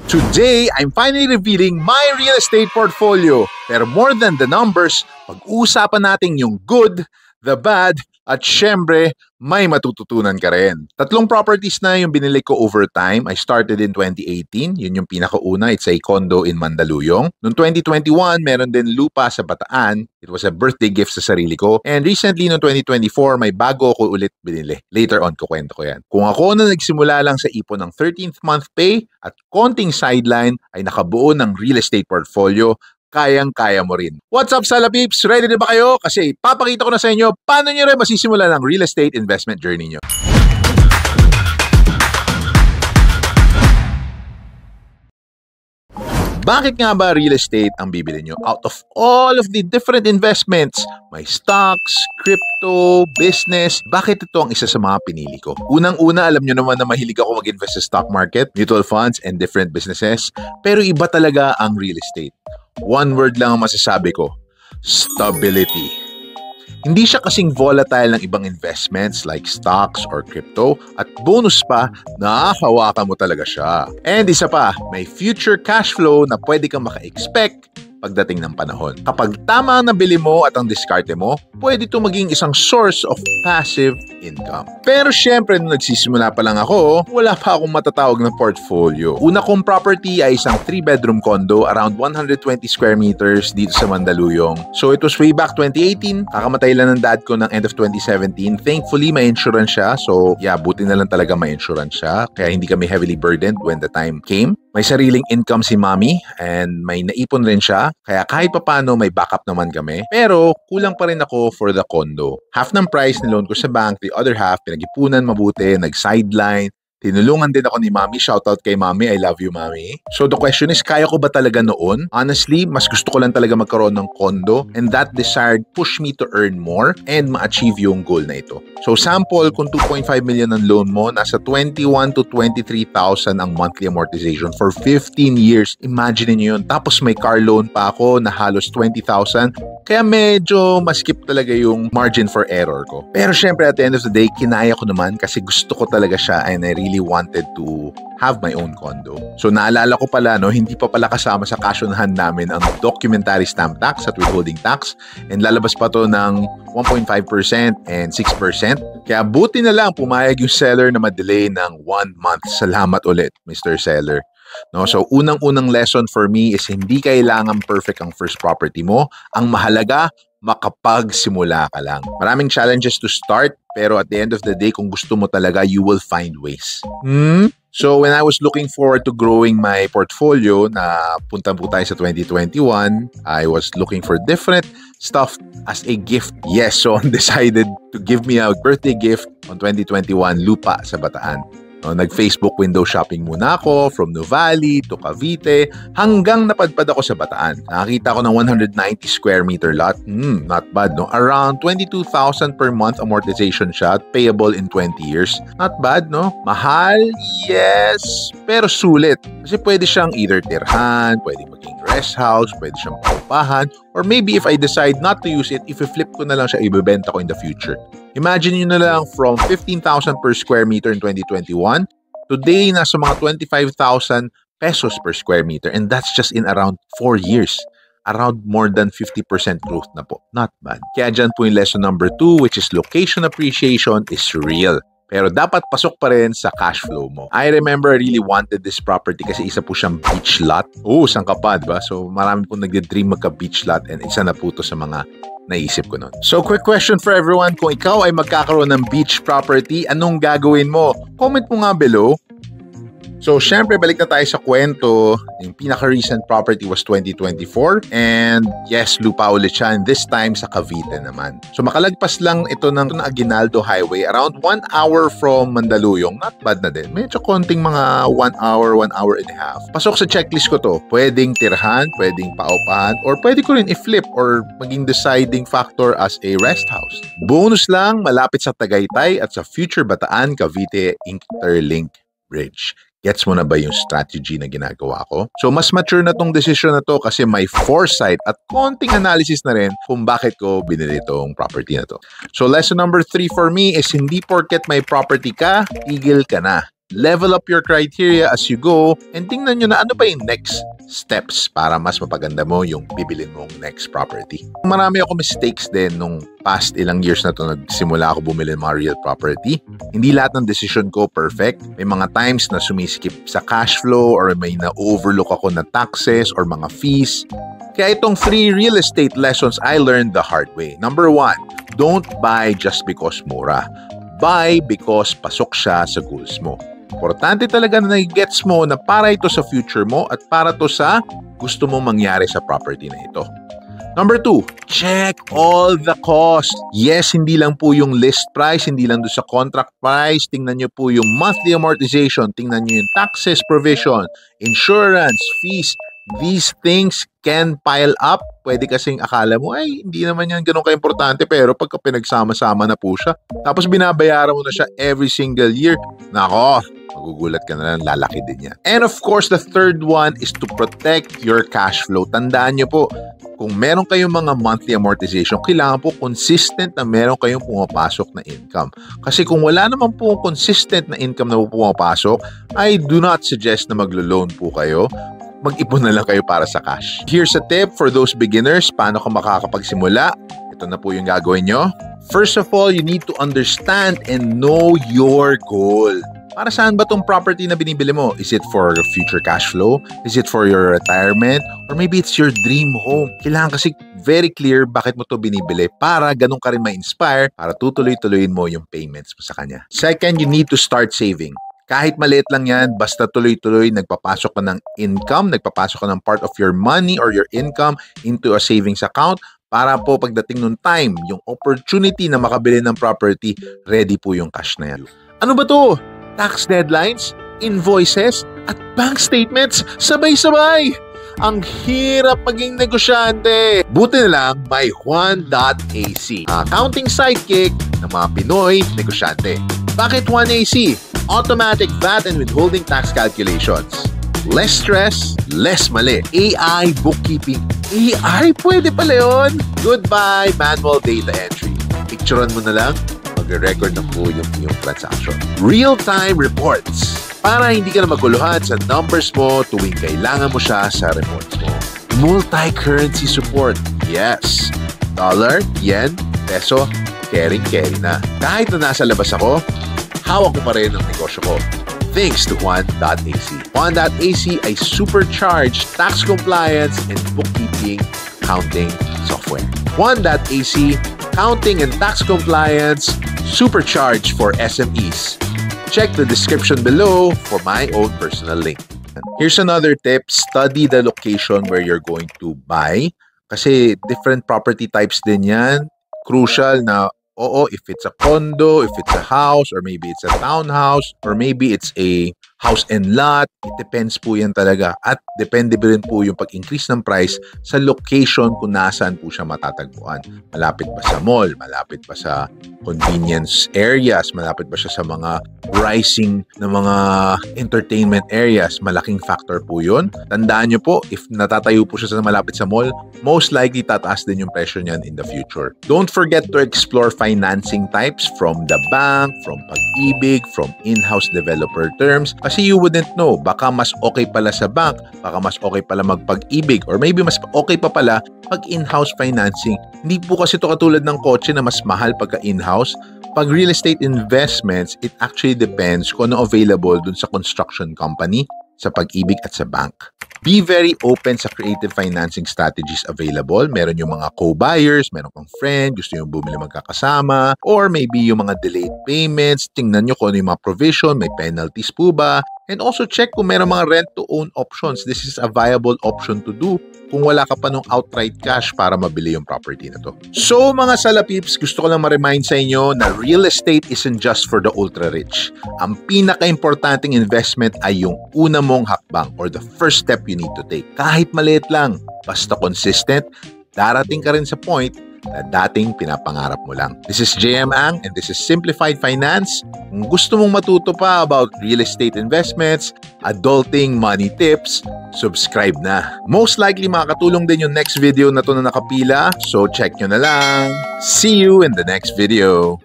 Today, I'm finally revealing my real estate portfolio. Pero more than the numbers, pag-uusapan natin yung good, the bad, at syempre, may matututunan ka rin. 3 properties na yung binili ko over time. I started in 2018. Yun yung pinakauna. It's a condo in Mandaluyong. Noong 2021, meron din lupa sa Bataan. It was a birthday gift sa sarili ko. And recently, noong 2024, may bago ako ulit binili. Later on, kukwento ko yan. Kung ako na nagsimula lang sa ipon ng 13th month pay at konting sideline ay nakabuo ng real estate portfolio, kayang-kaya mo rin. What's up, Sala Peeps? Ready na ba kayo? Kasi papakita ko na sa inyo paano nyo rin masisimula ng real estate investment journey nyo. Bakit nga ba real estate ang bibili nyo? Out of all of the different investments, may stocks, crypto, business, bakit ito ang isa sa mga pinili ko? Unang-una, alam nyo naman na mahilig ako mag-invest sa stock market, mutual funds, and different businesses. Pero iba talaga ang real estate. One word lang ang masasabi ko, stability. Hindi siya kasing volatile ng ibang investments like stocks or crypto at bonus pa, nakahawakan mo talaga siya. And isa pa, may future cash flow na pwede kang maka-expect pagdating ng panahon. Kapag tama ang nabili mo at ang diskarte mo, pwede ito maging isang source of passive income. Pero syempre, nung nagsisimula pa lang ako, wala pa akong matatawag na portfolio. Una kong property ay isang 3-bedroom condo around 120 square meters dito sa Mandaluyong. So it was way back 2018. Kakamatay lang ng dad ko ng end of 2017. Thankfully, may insurance siya. So yeah, buti na lang talaga may insurance siya. Kaya hindi kami heavily burdened when the time came. May sariling income si mommy and may naipon rin siya. Kaya kahit papano may backup naman kami. Pero kulang pa rin ako for the condo. Half ng price niloan ko sa bank, the other half pinag-ipunan mabuti, nag-sideline. Tinulungan din ako ni Mami. Shoutout kay Mami. I love you, Mami. So the question is, kaya ko ba talaga noon? Honestly, mas gusto ko lang talaga magkaroon ng condo and that desire pushed me to earn more and ma-achieve yung goal na ito. So sample, kung 2.5 million ang loan mo, nasa 21 to 23,000 ang monthly amortization for 15 years. Imagine niyo yun. Tapos may car loan pa ako na halos 20,000. Kaya medyo maskip talaga yung margin for error ko. Pero syempre at the end of the day, kinaya ko naman kasi gusto ko talaga siya and I really wanted to have my own condo. So naalala ko pala, no, hindi pa pala kasama sa kasyunahan namin ang documentary stamp tax at withholding tax and lalabas pa to ng 1.5% and 6%. Kaya buti na lang pumayag yung seller na ma-delay ng 1 month. Salamat ulit, Mr. Seller. No, so unang-unang lesson for me is hindi kailangan perfect ang first property mo. Ang mahalaga, makapagsimula ka lang. Maraming challenges to start, pero at the end of the day, kung gusto mo talaga, you will find ways. So when I was looking forward to growing my portfolio, na punta po tayo sa 2021, I was looking for different stuff as a gift. Yes, so I decided to give me a birthday gift on 2021, lupa sa Bataan. No, nag-Facebook window shopping muna ako from Nuvali to Cavite hanggang napadpad ako sa Bataan. Nakakita ko ng 190 square meter lot. Not bad, no? Around 22,000 per month amortization siya, payable in 20 years. Not bad, no? Mahal? Yes. Pero sulit. Kasi pwede siyang either tirhan, pwede maging rest house, pwede siyang paupahan, or maybe if I decide not to use it, if I-flip ko na lang siya, ibebenta ko in the future. Imagine nyo na lang from 15,000 per square meter in 2021, today nasa mga 25,000 pesos per square meter, and that's just in around 4 years. Around more than 50% growth na po. Not bad. Kaya dyan po yung lesson number 2, which is location appreciation is real. Pero dapat pasok pa rin sa cash flow mo. I remember I really wanted this property kasi isa po siyang beach lot. Sangka pa, diba? So marami pong nagde-dream magka-beach lot and isa na po to sa mga naisip ko nun. So quick question for everyone. Kung ikaw ay magkakaroon ng beach property, anong gagawin mo? Comment mo nga below. So, syempre, balik na tayo sa kwento. Yung pinaka-recent property was 2024. And yes, lupa ulit siya. And this time sa Cavite naman. So, makalagpas lang ito ng Aguinaldo Highway. Around 1 hour from Mandaluyong. Not bad na din. Medyo konting mga 1 hour, 1 hour and a half. Pasok sa checklist ko to. Pwedeng tirhan, pwedeng paupahan, or pwede ko rin i-flip or maging deciding factor as a rest house. Bonus lang, malapit sa Tagaytay at sa future Bataan Cavite Interlink Bridge. Gets mo na ba yung strategy na ginagawa ko? So, mas mature na tong decision na to kasi may foresight at konting analysis na rin kung bakit ko binili tong property na to. So, lesson number 3 for me is hindi porket may property ka, tigil ka na. level up your criteria as you go, and tingnan nyo na ano ba yung next steps para mas mapaganda mo yung bibilin mong next property. Marami ako mistakes din nung past ilang years na to nagsimula ako bumili ng mga real property. Hindi lahat ng decision ko perfect. May mga times na sumiskip sa cash flow or may na-overlook ako na taxes or mga fees. Kaya itong 3 real estate lessons I learned the hard way. Number 1, don't buy just because mura. Buy because pasok siya sa goals mo. Importante talaga na nag-gets mo na para ito sa future mo at para to sa gusto mong mangyari sa property na ito. Number 2, check all the costs. Yes, hindi lang po yung list price, hindi lang doon sa contract price. Tingnan nyo po yung monthly amortization, tingnan nyo yung taxes provision, insurance, fees. These things can pile up. Pwede kasing akala mo, ay, hindi naman yan ganun ka-importante. Pero pagka pinagsama-sama na po siya, tapos binabayaran mo na siya every single year, nako, magugulat ka na lang, lalaki din yan. And of course, the third one is to protect your cash flow. Tandaan nyo po, kung meron kayong mga monthly amortization, kailangan po consistent na meron kayong pumapasok na income. Kasi kung wala naman po consistent na income na pumapasok, I do not suggest na maglo-loan po kayo. Mag-ipon na lang kayo para sa cash. Here's a tip for those beginners, paano ka makakapagsimula. Ito na po yung gagawin nyo. First of all, you need to understand and know your goal. Para saan ba tong property na binibili mo? Is it for future cash flow? Is it for your retirement? Or maybe it's your dream home? Kailangan kasi very clear bakit mo to binibili para ganun ka rin ma-inspire para tutuloy-tuloyin mo yung payments mo sa kanya. Second, you need to start saving. Kahit maliit lang yan, basta tuloy-tuloy nagpapasok ka ng income, nagpapasok ka ng part of your money or your income into a savings account para po pagdating nung time, yung opportunity na makabili ng property, ready po yung cash na yan. Ano ba to? Tax deadlines, invoices, at bank statements, sabay-sabay! Ang hirap maging negosyante. Buti na lang may Juan.ac, accounting sidekick ng mga Pinoy negosyante. Bakit Juan.ac? Automatic VAT and withholding tax calculations. Less stress, less mali. AI bookkeeping. AI, pwede pala yun. Goodbye manual data entry. Picturean mo na lang, magre-record na po yung transaction. Real-time reports. Para hindi ka na maguluhan sa numbers mo tuwing kailangan mo siya sa reports mo. Multi-currency support. Yes. Dollar, yen, peso, carry na. Kahit na nasa labas ako, hawak ko pa rin ang negosyo ko. Thanks to Juan.ac. Juan.ac ay supercharged tax compliance and bookkeeping accounting software. Juan.ac, accounting and tax compliance, supercharged for SMEs. Check the description below for my own personal link. Here's another tip. Study the location where you're going to buy. Kasi different property types din yan. Crucial na, oo, if it's a condo, if it's a house, or maybe it's a townhouse, or maybe it's a house and lot, it depends po yan talaga. At depende rin po yung pag-increase ng price sa location kung nasaan po siya matatagpuan. Malapit ba sa mall? Malapit ba sa convenience areas? Malapit ba siya sa mga rising na mga entertainment areas? Malaking factor po yun. Tandaan nyo po, if natatayo po siya sa malapit sa mall, most likely tataas din yung presyo niyan in the future. Don't forget to explore financing types from the bank, from Pag-ibig, from in-house developer terms. Kasi you wouldn't know, baka mas okay pala sa bank, baka mas okay pala mag-Pag-ibig, or maybe mas okay pa pala pag in-house financing. Hindi po kasi ito katulad ng kotse na mas mahal pagka in-house. Pag real estate investments, it actually depends kung ano available dun sa construction company, sa Pag-ibig at sa bank. Be very open sa creative financing strategies available. Meron yung mga co-buyers, meron kang friend, gusto yung bumili magkakasama, or maybe yung mga delayed payments. Tingnan nyo kung ano yung mga provision, may penalties po ba? And also check kung meron mga rent-to-own options. This is a viable option to do kung wala ka pa nung outright cash para mabili yung property na to. So mga salapips, gusto ko lang ma-remind sa inyo na real estate isn't just for the ultra-rich. Ang pinaka-importanting investment ay yung una mong hakbang or the first step you need to take. Kahit maliit lang, basta consistent, darating ka rin sa point na dating pinapangarap mo lang. This is JM Ang and this is Simplified Finance. Kung gusto mong matuto pa about real estate investments, adulting money tips, subscribe na. Most likely makakatulong din yung next video na to na nakapila, so check nyo na lang. See you in the next video.